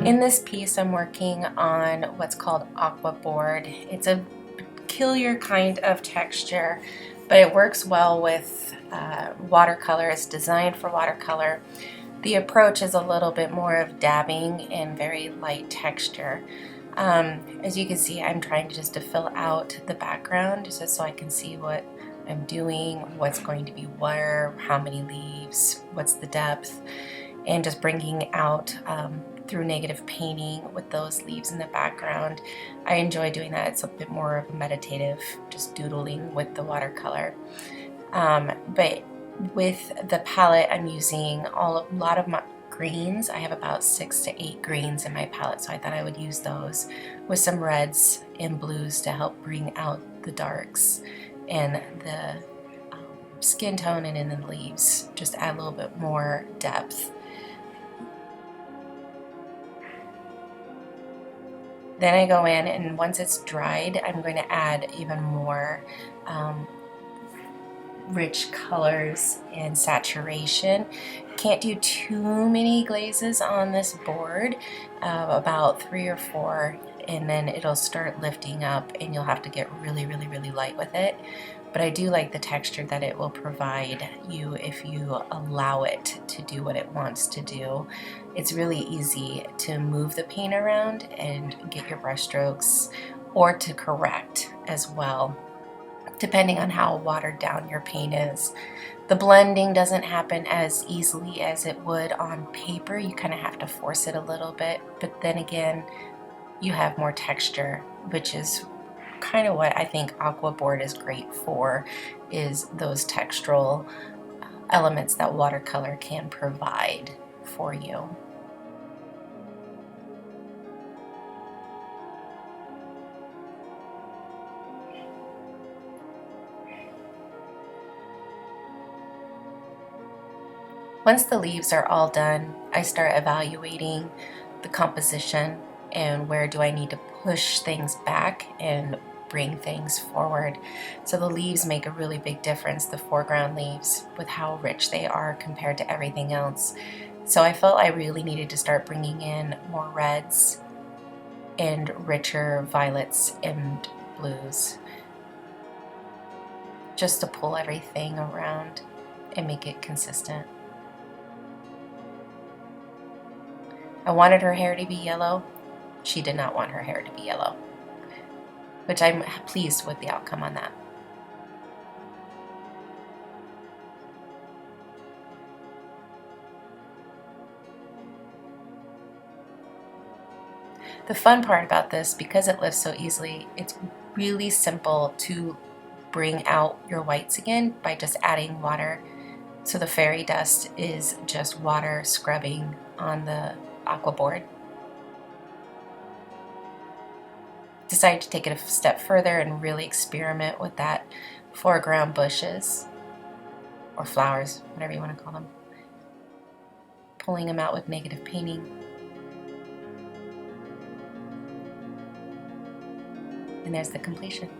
In this piece, I'm working on what's called Aquabord. It's a peculiar kind of texture, but it works well with watercolor. It's designed for watercolor. The approach is a little bit more of dabbing and very light texture. As you can see, I'm trying just to fill out the background just so I can see what I'm doing, what's going to be where, how many leaves, what's the depth, and just bringing out through negative painting with those leaves in the background. I enjoy doing that. It's a bit more of a meditative, just doodling with the watercolor. But with the palette, I'm using a lot of my greens. I have about 6 to 8 greens in my palette, so I thought I would use those with some reds and blues to help bring out the darks and the skin tone, and in the leaves just add a little bit more depth. Then I go in, and once it's dried, I'm going to add even more rich colors and saturation. Can't do too many glazes on this board, about 3 or 4, and then it'll start lifting up and you'll have to get really light with it. But I do like the texture that it will provide you if you allow it to do what it wants to do. It's really easy to move the paint around and get your brush strokes, or to correct as well, depending on how watered down your paint is. The blending doesn't happen as easily as it would on paper. You kind of have to force it a little bit, but then again, you have more texture, which is kind of what I think Aquabord is great for, is those textural elements that watercolor can provide for you. Once the leaves are all done, I start evaluating the composition and where do I need to push things back and bring things forward. So the leaves make a really big difference, the foreground leaves, with how rich they are compared to everything else. So I felt I really needed to start bringing in more reds and richer violets and blues, just to pull everything around and make it consistent. I wanted her hair to be yellow. She did not want her hair to be yellow, which I'm pleased with the outcome on that. The fun part about this, because it lifts so easily, it's really simple to bring out your whites again by just adding water. So the fairy dust is just water scrubbing on the Aquabord. Decided to take it a step further and really experiment with that foreground bushes, or flowers, whatever you want to call them. Pulling them out with negative painting. And there's the completion.